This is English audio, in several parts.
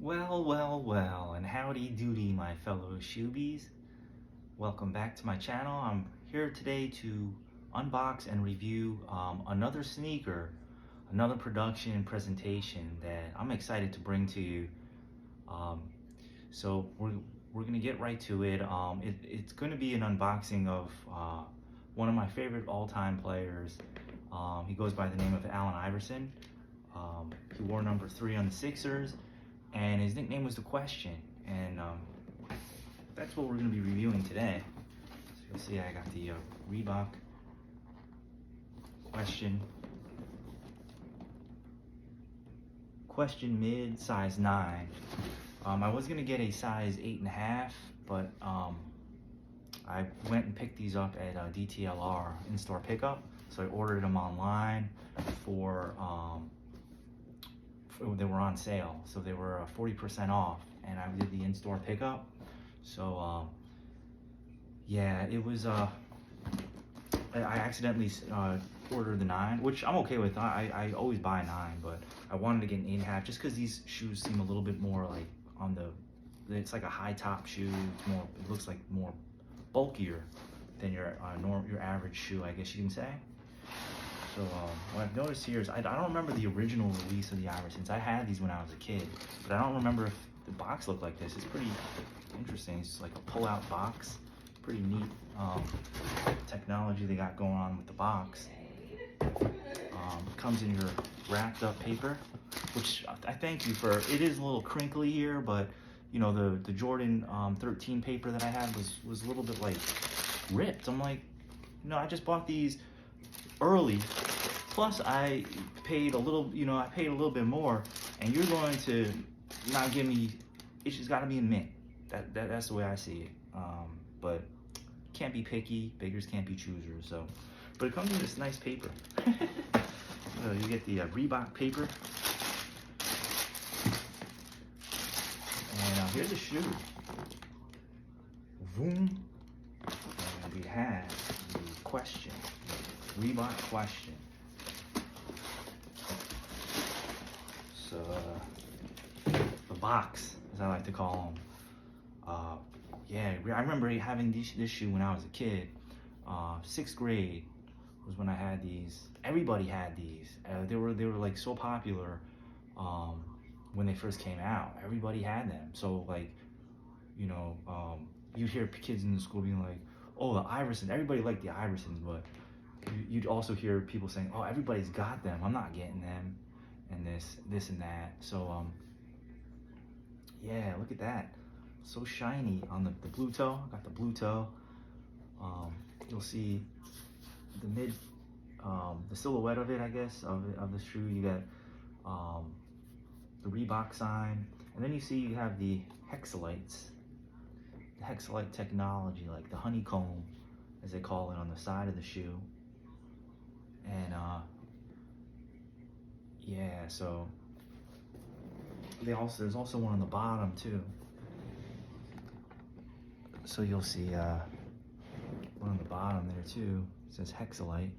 Well, and howdy doody, my fellow shoebies. Welcome back to my channel. I'm here today to unbox and review another sneaker, another production and presentation that I'm excited to bring to you. Um, so we're gonna get right to it. It's gonna be an unboxing of one of my favorite all-time players. He goes by the name of Allen Iverson. He wore number 3 on the Sixers, and his nickname was The Question, and that's what we're going to be reviewing today. So you'll see I got the Reebok Question Mid size 9. I was going to get a size 8.5, but I went and picked these up at DTLR in-store pickup, so I ordered them online for they were on sale, so they were 40% off, and I did the in-store pickup. So yeah, it was I accidentally ordered the 9, which I'm okay with. I always buy 9, but I wanted to get an 8.5 just because these shoes seem a little bit more like on the, it's like a high top shoe. It's more, it looks like more bulkier than your average shoe, I guess you can say. So what I've noticed here is I don't remember the original release of the Iversons. I had these when I was a kid, but I don't remember if the box looked like this. It's pretty interesting. It's like a pull-out box. Pretty neat technology they got going on with the box. It comes in your wrapped up paper, which I thank you for. It is a little crinkly here, but you know, the Jordan 13 paper that I had was a little bit like ripped. I'm like, no, I just bought these early, plus I paid a little, I paid a little bit more, and you're going to not give me, it's just got to be in mint. That's the way I see it. But can't be picky, beggars can't be choosers. So, but it comes in this nice paper. So you get the Reebok paper, and here's the shoe. Boom. And we have the Question. Reebok Question. So the box, as I like to call them. Yeah, I remember having this shoe when I was a kid. 6th grade was when I had these. Everybody had these. They were like so popular when they first came out. Everybody had them. So like, you'd hear kids in the school being like, "Oh, the Iverson." Everybody liked the Iversons, but you'd also hear people saying, "Oh, everybody's got them. I'm not getting them," and this and that. So yeah, look at that, so shiny on the blue toe. I got the blue toe. You'll see the the silhouette of it, I guess, of the shoe. You got the Reebok sign, and then you have the hexalites, the hexalite technology, like the honeycomb, as they call it, on the side of the shoe. And yeah, so there's also one on the bottom too. So you'll see one on the bottom there too. It says hexalite.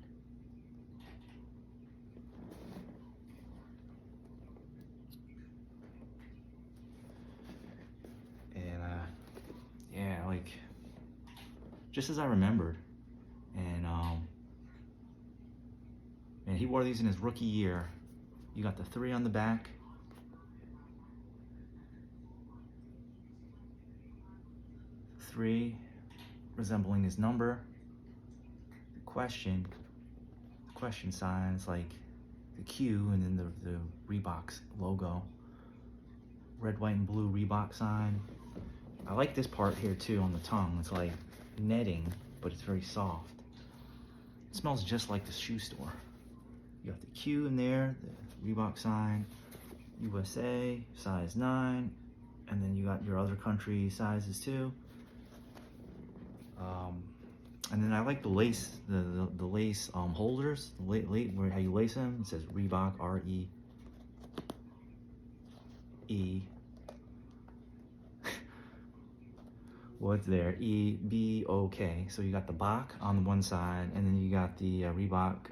And yeah, like just as I remembered. And he wore these in his rookie year. You got the 3 on the back. Three resembling his number. The question sign is like the Q, and then the Reebok's logo. Red, white, and blue Reebok sign. I like this part here too on the tongue. It's like netting, but it's very soft. It smells just like the shoe store. You got the Q in there, the Reebok sign, USA, size 9, and then you got your other country sizes too. And then I like the lace, the lace holders, where how you lace them. It says Reebok, R-E-E. What's there? E-B-O-K. So you got the Bach on the one side, and then you got the Reebok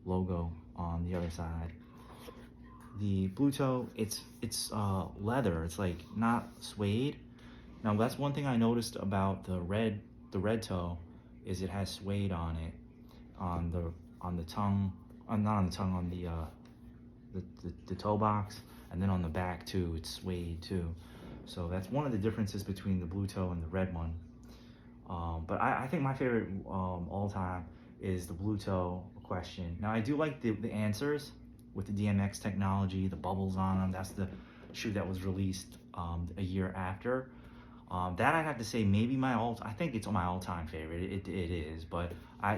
logo on the other side. The blue toe, it's leather. It's like not suede. Now that's one thing I noticed about the red toe, is it has suede on it, on the tongue, not on the tongue, on the toe box, and then on the back too, it's suede too. So that's one of the differences between the blue toe and the red one. But I think my favorite all time is the blue toe question. Now I do like the answers with the DMX technology, the bubbles on them. That's the shoe that was released a year after. That I'd have to say maybe I think it's my all-time favorite. It is, but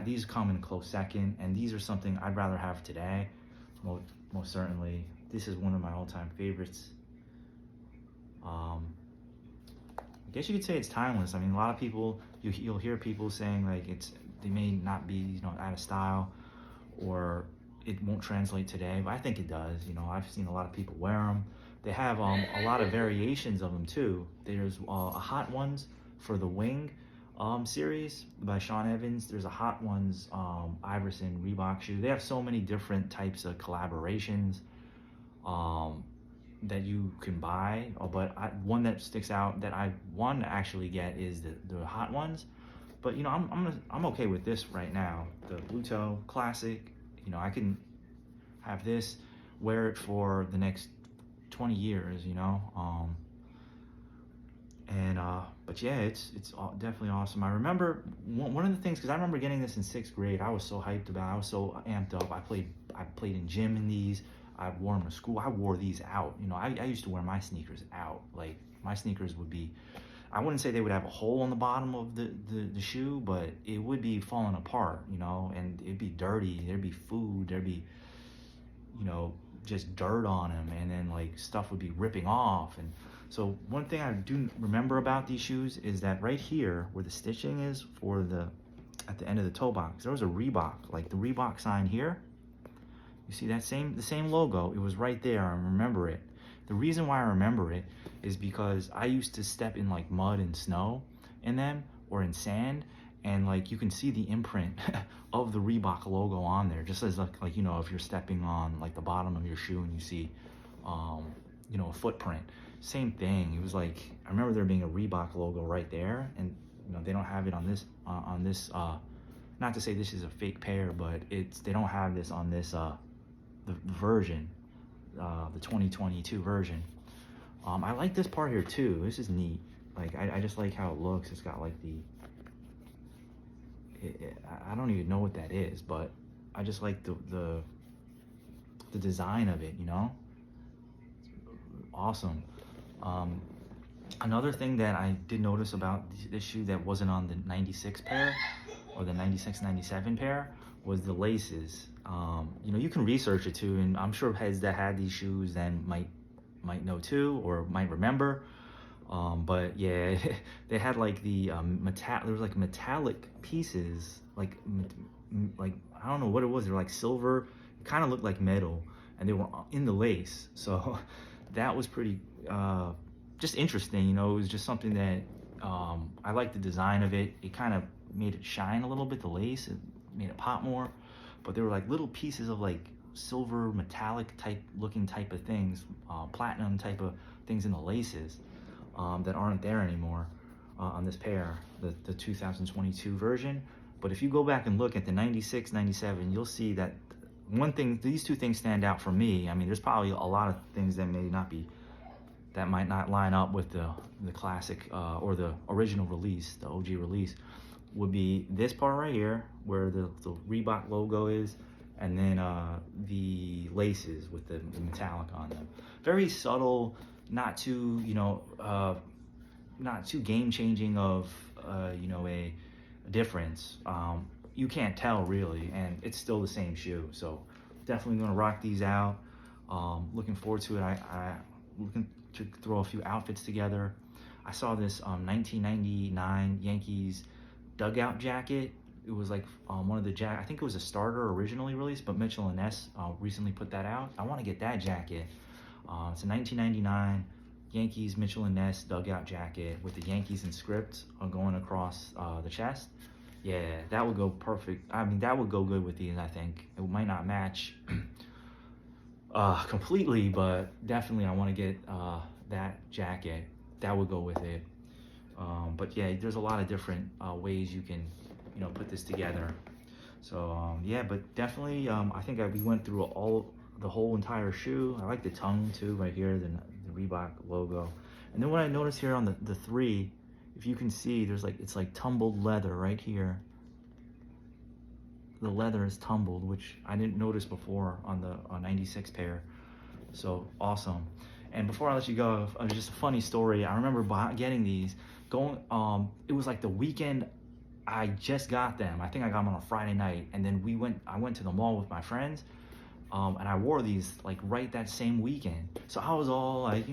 these come in a close second, and these are something I'd rather have today. Most certainly, this is one of my all-time favorites. I guess you could say it's timeless. I mean, a lot of people, you'll hear people saying like they may not be out of style, or it won't translate today, but I think it does. I've seen a lot of people wear them. They have a lot of variations of them too. There's a Hot Ones for the Wing series by Sean Evans. There's a Hot Ones Iverson Reebok shoe. They have so many different types of collaborations that you can buy. But one that sticks out that I want to actually get is the Hot Ones. But I'm okay with this right now. The blue toe classic. I can have this, wear it for the next 20 years, but yeah, it's definitely awesome. I remember one of the things, because I remember getting this in 6th grade. I was so hyped about it. I was so amped up. I played in gym in these. I wore them to school. I wore these out. I used to wear my sneakers out. Like, my sneakers would be, I wouldn't say they would have a hole on the bottom of the shoe, but it would be falling apart, and it'd be dirty. There'd be food. There'd be, just dirt on them, and then like stuff would be ripping off. And so one thing I do remember about these shoes is that right here where the stitching is at the end of the toe box, there was a Reebok, like the Reebok sign here. You see that the same logo? It was right there. I remember it. The reason why I remember it is because I used to step in like mud and snow in them, or in sand, and like you can see the imprint of the Reebok logo on there, just as like if you're stepping on like the bottom of your shoe and you see a footprint. Same thing. It was like, I remember there being a Reebok logo right there, and they don't have it on this not to say this is a fake pair, but they don't have this on this the version, the 2022 version. I like this part here too. This is neat. Like, I just like how it looks. It's got like I don't even know what that is, but I just like the design of it, Awesome. Another thing that I did notice about this shoe that wasn't on the 96 pair or the 96-97 pair was the laces. You can research it too, and I'm sure heads that had these shoes then might know too, or might remember. But yeah, they had like the there was like metallic pieces, like I don't know what it was. They were like silver. It kind of looked like metal, and they were in the lace. So that was pretty just interesting. It was just something that I liked the design of it. It kind of made it shine a little bit. The lace, it made it pop more. But there were like little pieces of like silver metallic looking type of things, platinum type of things in the laces. That aren't there anymore on this pair, the 2022 version. But if you go back and look at the 96, 97, you'll see that these two things stand out for me. I mean, there's probably a lot of things that might not line up with the classic or the original release, the OG release. Would be this part right here where the Reebok logo is, and then the laces with the metallic on them. Very subtle. Not too, not too game-changing of, a difference. You can't tell really, and it's still the same shoe. So definitely gonna rock these out. Looking forward to it. I'm looking to throw a few outfits together. I saw this 1999 Yankees dugout jacket. It was like one of the I think it was a starter originally released, but Mitchell & Ness recently put that out. I want to get that jacket. It's a 1999 Yankees Mitchell & Ness dugout jacket with the Yankees in script going across the chest. Yeah, that would go perfect. I mean, that would go good with these, I think. It might not match completely, but definitely I want to get that jacket. That would go with it. But yeah, there's a lot of different ways you can, put this together. So yeah, but definitely, I think we went through the whole entire shoe. I like the tongue too, right here, the Reebok logo. And then what I noticed here on the three, if you can see, it's like tumbled leather right here. The leather is tumbled, which I didn't notice before on the 96 pair. So awesome. And before I let you go, just a funny story. I remember getting these. It was like the weekend I just got them. I think I got them on a Friday night, and then I went to the mall with my friends, and I wore these like right that same weekend. So I was all like,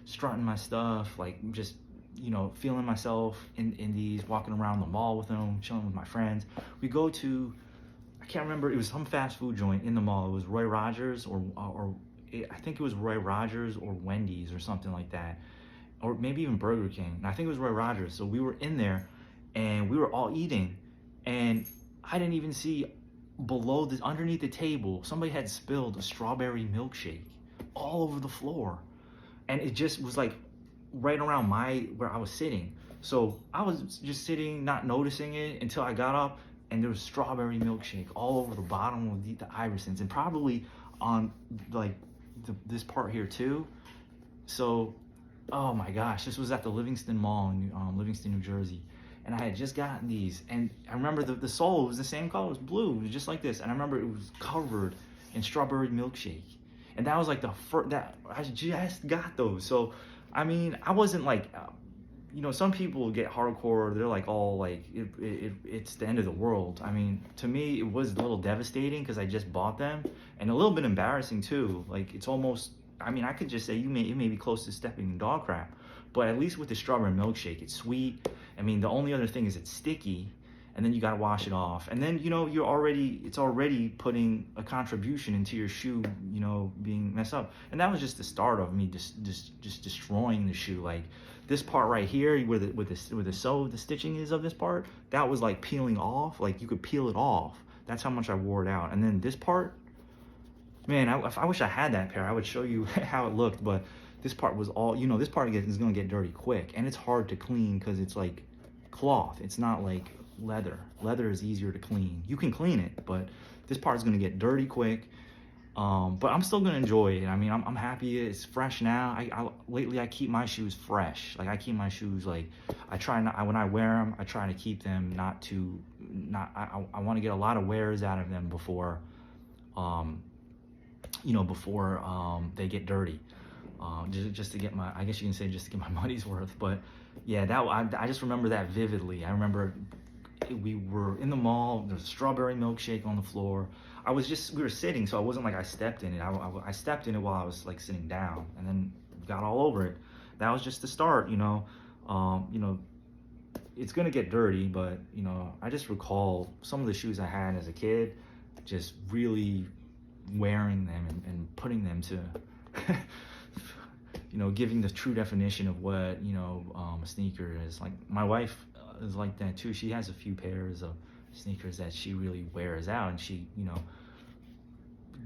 strutting my stuff, like just, feeling myself in these, walking around the mall with them, chilling with my friends. We go to, I can't remember, it was some fast food joint in the mall. It was Roy Rogers I think it was Roy Rogers or Wendy's or something like that, or maybe even Burger King. And I think it was Roy Rogers. So we were in there, and we were all eating, and I didn't even see underneath the table, somebody had spilled a strawberry milkshake all over the floor, and it just was like right around where I was sitting. So I was just sitting, not noticing it until I got up, and there was strawberry milkshake all over the bottom of the Iversons, and probably on like this part here too. So, oh my gosh, this was at the Livingston Mall in Livingston, New Jersey. And I had just gotten these, and I remember the sole was the same color, it was blue, it was just like this. And I remember it was covered in strawberry milkshake. And that was like the first, that I just got those. So, I mean, I wasn't like, some people get hardcore, they're like all like, it's the end of the world. I mean, to me, it was a little devastating because I just bought them, and a little bit embarrassing too. Like, it's almost, I mean, I could just say it may be close to stepping in dog crap, but at least with the strawberry milkshake, it's sweet. I mean, the only other thing is it's sticky, and then you gotta wash it off, and then it's already putting a contribution into your shoe, being messed up. And that was just the start of me just destroying the shoe. Like this part right here, where the stitching is of this part, that was like peeling off. Like you could peel it off. That's how much I wore it out. And then this part, man, I wish I had that pair. I would show you how it looked, but this part was all, this part is gonna get dirty quick, and it's hard to clean because it's like cloth. It's not like leather. Leather is easier to clean. You can clean it, but this part is gonna get dirty quick. But I'm still gonna enjoy it. I mean, I'm happy it's fresh now. Lately I keep my shoes fresh. Like I keep my shoes like when I wear them, I try to keep them I want to get a lot of wears out of them before they get dirty. Just to get I guess you can say just to get my money's worth. But yeah, I just remember that vividly. I remember we were in the mall, there's a strawberry milkshake on the floor. We were sitting, so I wasn't like I stepped in it. I stepped in it while I was like sitting down, and then got all over it. That was just the start, it's gonna get dirty, but I just recall some of the shoes I had as a kid, just really wearing them and putting them to giving the true definition of what a sneaker is. Like my wife is like that too. She has a few pairs of sneakers that she really wears out, and she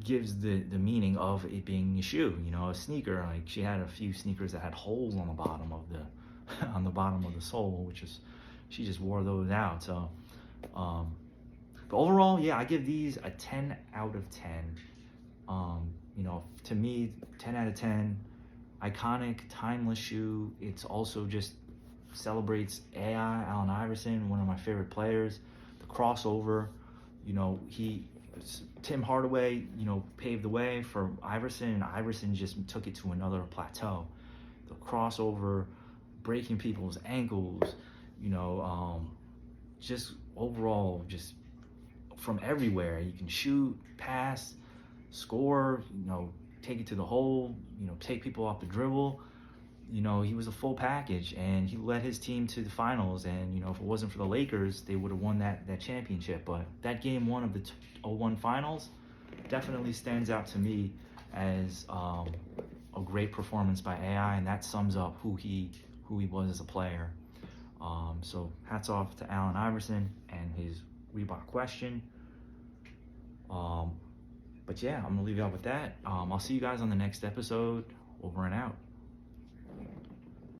gives the meaning of it being a shoe, a sneaker. Like she had a few sneakers that had holes on the bottom of the sole, which is, she just wore those out. So but overall, yeah, I give these a 10 out of 10. To me, 10 out of 10. Iconic, timeless shoe. It's also just celebrates Allen Iverson, one of my favorite players. The crossover, Tim Hardaway, paved the way for Iverson, and Iverson just took it to another plateau. The crossover, breaking people's ankles, just overall, just from everywhere. You can shoot, pass, score, take it to the hole, take people off the dribble. He was a full package, and he led his team to the finals. And if it wasn't for the Lakers, they would have won that championship. But that game one of the 01 finals definitely stands out to me as a great performance by AI, and that sums up who he was as a player. So hats off to Allen Iverson and his Reebok question. But yeah, I'm gonna leave you out with that. I'll see you guys on the next episode. Over and out.